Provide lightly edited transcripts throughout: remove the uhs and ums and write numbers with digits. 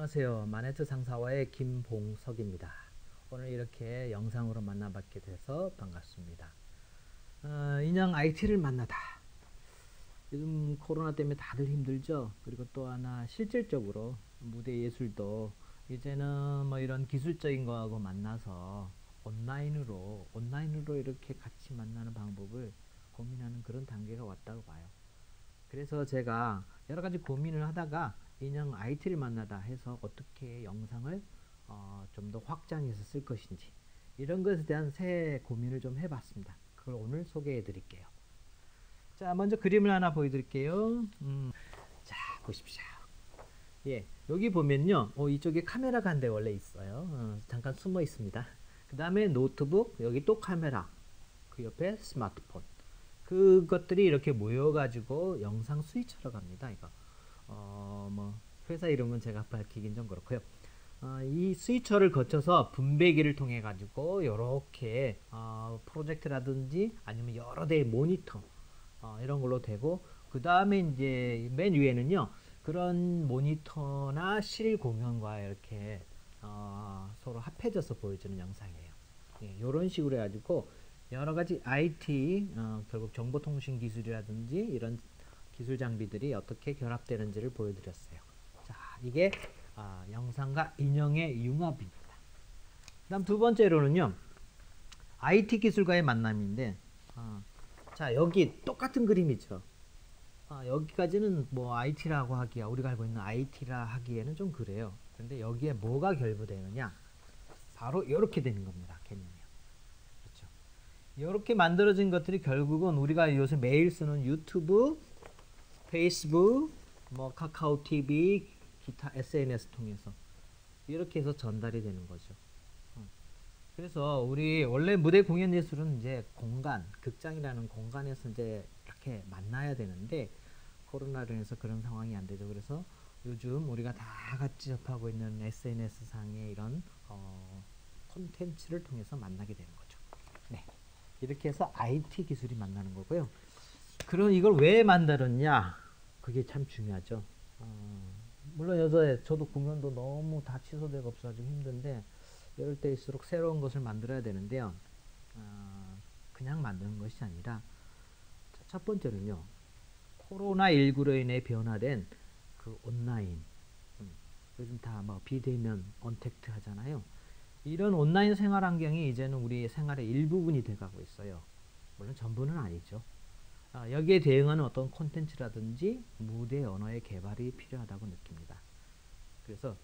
안녕하세요. 마네트 상사와의 김봉석입니다. 오늘 이렇게 영상으로 만나뵙게 돼서 반갑습니다. 인형 IT를 만나다. 요즘 코로나 때문에 다들 힘들죠. 그리고 또 하나 실질적으로 무대 예술도 이제는 뭐 이런 기술적인 거하고 만나서 온라인으로 이렇게 같이 만나는 방법을 고민하는 그런 단계가 왔다고 봐요. 그래서 제가 여러 가지 고민을 하다가 인형 IT를 만나다 해서 어떻게 영상을 좀 더 확장해서 쓸 것인지 이런 것에 대한 새 고민을 좀 해봤습니다. 그걸 오늘 소개해 드릴게요. 자, 먼저 그림을 하나 보여드릴게요. 자, 보십시오. 예, 여기 보면요, 이쪽에 카메라가 한 대 원래 있어요. 잠깐 숨어 있습니다. 그 다음에 노트북, 여기 또 카메라, 그 옆에 스마트폰. 그것들이 이렇게 모여가지고 영상 스위처로 갑니다. 이거 뭐 회사 이름은 제가 밝히긴 좀 그렇고요. 이 스위처를 거쳐서 분배기를 통해 가지고 이렇게 프로젝트라든지 아니면 여러 대의 모니터 이런 걸로 되고, 그 다음에 이제 맨 위에는요, 그런 모니터나 실 공연과 이렇게 서로 합해져서 보여주는 영상이에요. 예, 이런 식으로 해가지고 여러 가지 IT, 결국 정보통신 기술이라든지 이런 기술 장비들이 어떻게 결합되는지를 보여드렸어요. 자, 이게 영상과 인형의 융합입니다. 그 다음 두 번째로는요, IT 기술과의 만남인데, 자, 여기 똑같은 그림이죠. 여기까지는 뭐 IT라고 하기야, 우리가 알고 있는 IT라 하기에는 좀 그래요. 근데 여기에 뭐가 결부되느냐? 바로 이렇게 되는 겁니다. 개념이요. 그렇죠. 이렇게 만들어진 것들이 결국은 우리가 요새 매일 쓰는 유튜브, 페이스북, 뭐 카카오 TV, 기타 SNS 통해서 이렇게 해서 전달이 되는 거죠. 그래서 우리 원래 무대 공연 예술은 이제 공간, 극장이라는 공간에서 이제 이렇게 만나야 되는데 코로나로 인해서 그런 상황이 안 되죠. 그래서 요즘 우리가 다 같이 접하고 있는 SNS 상의 이런 콘텐츠를 통해서 만나게 되는 거죠. 네, 이렇게 해서 IT 기술이 만나는 거고요. 그럼 이걸 왜 만들었냐? 그게 참 중요하죠. 물론 요새 저도 공연도 너무 다 취소되고 없어가지고 힘든데 이럴 때일수록 새로운 것을 만들어야 되는데요. 그냥 만드는 것이 아니라, 첫 번째는요, 코로나19로 인해 변화된 그 온라인, 요즘 다 뭐 비대면, 언택트 하잖아요. 이런 온라인 생활 환경이 이제는 우리 생활의 일부분이 돼가고 있어요. 물론 전부는 아니죠. 여기에 대응하는 어떤 콘텐츠라든지 무대 언어의 개발이 필요하다고 느낍니다. 그래서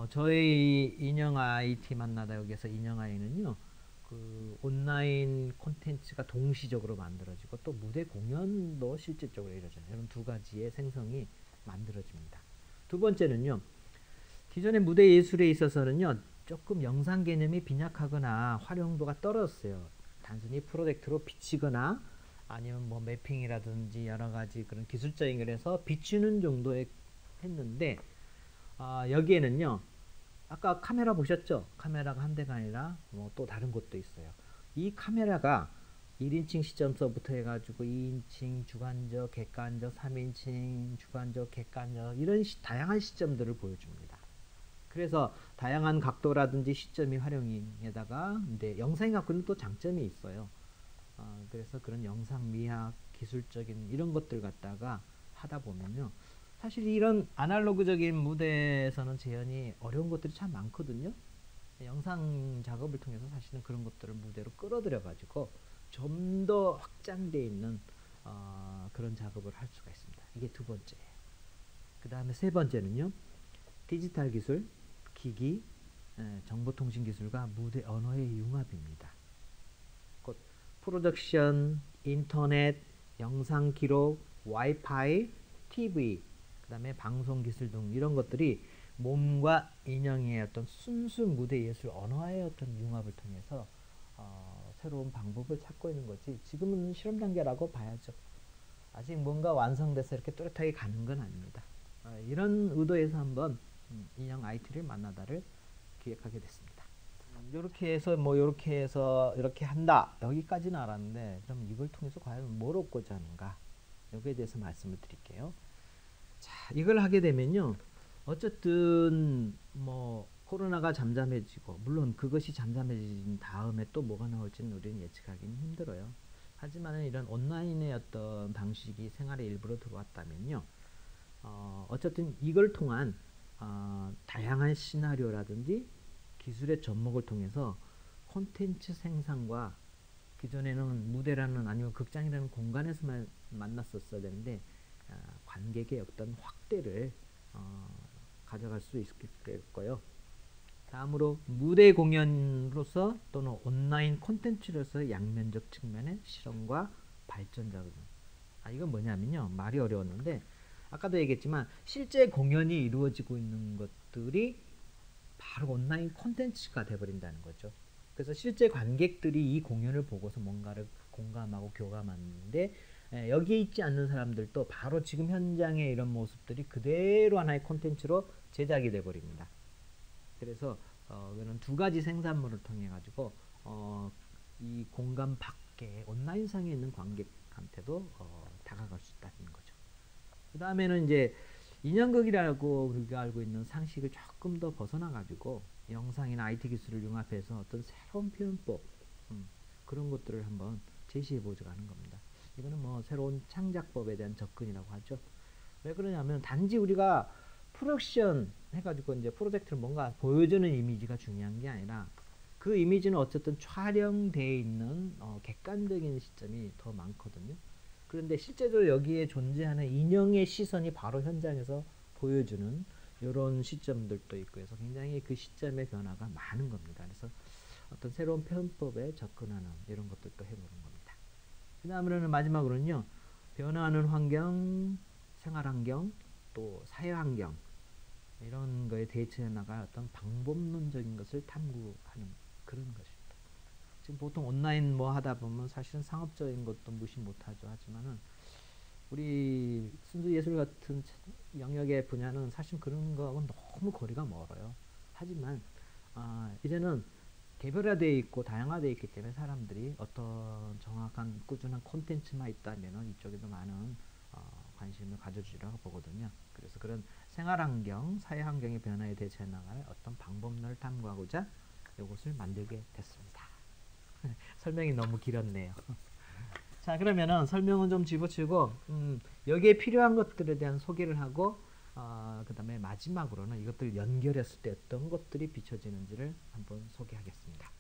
저희 인형 IT 만나다 여기서 인형 아이는요, 그 온라인 콘텐츠가 동시적으로 만들어지고 또 무대 공연도 실질적으로 이루어져요. 이런 두 가지의 생성이 만들어집니다. 두 번째는요, 기존의 무대 예술에 있어서는요, 조금 영상 개념이 빈약하거나 활용도가 떨어졌어요. 단순히 프로젝트로 비치거나 아니면 뭐 매핑이라든지 여러 가지 그런 기술적인 걸 해서 비추는 정도에 했는데, 여기에는요, 아까 카메라 보셨죠? 카메라가 한 대가 아니라 뭐 또 다른 것도 있어요. 이 카메라가 1인칭 시점서부터 해가지고 2인칭, 주간적, 객관적, 3인칭, 주간적, 객관적 이런 다양한 시점들을 보여줍니다. 그래서 다양한 각도라든지 시점이 활용에다가 근데 영상이 갖고 있는 또 장점이 있어요. 그래서 그런 영상 미학, 기술적인 이런 것들 갖다가 하다 보면요, 사실 이런 아날로그적인 무대에서는 재현이 어려운 것들이 참 많거든요. 영상 작업을 통해서 사실은 그런 것들을 무대로 끌어들여 가지고 좀 더 확장되어 있는 그런 작업을 할 수가 있습니다. 이게 두 번째예요. 그 다음에 세 번째는요, 디지털 기술, 기기, 정보통신 기술과 무대 언어의 융합입니다. 곧 프로덕션, 인터넷, 영상 기록, 와이파이, TV, 그 다음에 방송 기술 등 이런 것들이 몸과 인형의 어떤 순수 무대 예술 언어의 어떤 융합을 통해서 새로운 방법을 찾고 있는 거지, 지금은 실험 단계라고 봐야죠. 아직 뭔가 완성돼서 이렇게 뚜렷하게 가는 건 아닙니다. 이런 의도에서 한번 인형 IT를 만나다를 기획하게 됐습니다. 이렇게 해서 뭐 이렇게 해서 이렇게 한다, 여기까지는 알았는데 그럼 이걸 통해서 과연 뭘 얻고자 하는가, 여기에 대해서 말씀을 드릴게요. 자, 이걸 하게 되면요, 어쨌든 뭐 코로나가 잠잠해지고 물론 그것이 잠잠해진 다음에 또 뭐가 나올지는 우리는 예측하기는 힘들어요. 하지만 이런 온라인의 어떤 방식이 생활의 일부로 들어왔다면요. 어쨌든 이걸 통한 다양한 시나리오라든지 기술의 접목을 통해서 콘텐츠 생산과 기존에는 무대라는 아니면 극장이라는 공간에서만 만났었어야 되는데 관객의 어떤 확대를 가져갈 수 있겠고요. 다음으로 무대 공연으로서 또는 온라인 콘텐츠로서 양면적 측면의 실험과 발전 작업. 이건 뭐냐면요. 말이 어려웠는데 아까도 얘기했지만 실제 공연이 이루어지고 있는 것들이 바로 온라인 콘텐츠가 돼버린다는 거죠. 그래서 실제 관객들이 이 공연을 보고서 뭔가를 공감하고 교감하는데 여기에 있지 않는 사람들도 바로 지금 현장의 이런 모습들이 그대로 하나의 콘텐츠로 제작이 돼버립니다. 그래서 이런 두 가지 생산물을 통해 가지고 이 공간 밖에 온라인상에 있는 관객한테도 다가갈 수 있다는 거죠. 그 다음에는 이제 인형극이라고 우리가 알고 있는 상식을 조금 더 벗어나 가지고 영상이나 IT 기술을 융합해서 어떤 새로운 표현법 그런 것들을 한번 제시해 보자고 하는 겁니다. 이거는 뭐 새로운 창작법에 대한 접근이라고 하죠. 왜 그러냐면 단지 우리가 프로덕션 해가지고 이제 프로젝트를 뭔가 보여주는 이미지가 중요한 게 아니라 그 이미지는 어쨌든 촬영되어 있는 객관적인 시점이 더 많거든요. 그런데 실제로 여기에 존재하는 인형의 시선이 바로 현장에서 보여주는 이런 시점들도 있고 해서 굉장히 그 시점의 변화가 많은 겁니다. 그래서 어떤 새로운 표현법에 접근하는 이런 것들도 해보는 겁니다. 그 다음으로는 마지막으로는요. 변화하는 환경, 생활환경, 또 사회환경 이런 거에 대처해 나갈 어떤 방법론적인 것을 탐구하는 그런 것입니다. 지금 보통 온라인 뭐 하다 보면 사실은 상업적인 것도 무시 못하죠. 하지만은 우리 순수 예술 같은 영역의 분야는 사실 그런 거하고는 너무 거리가 멀어요. 하지만 이제는 개별화되어 있고 다양화되어 있기 때문에 사람들이 어떤 정확한 꾸준한 콘텐츠만 있다면 이쪽에도 많은 관심을 가져주리라고 보거든요. 그래서 그런 생활환경, 사회환경의 변화에 대처해 나갈 어떤 방법론을 탐구하고자 이것을 만들게 됐습니다. 설명이 너무 길었네요. 자, 그러면은 설명은 좀 집어치우고 여기에 필요한 것들에 대한 소개를 하고 그 다음에 마지막으로는 이것들 연결했을 때 어떤 것들이 비춰지는지를 한번 소개하겠습니다.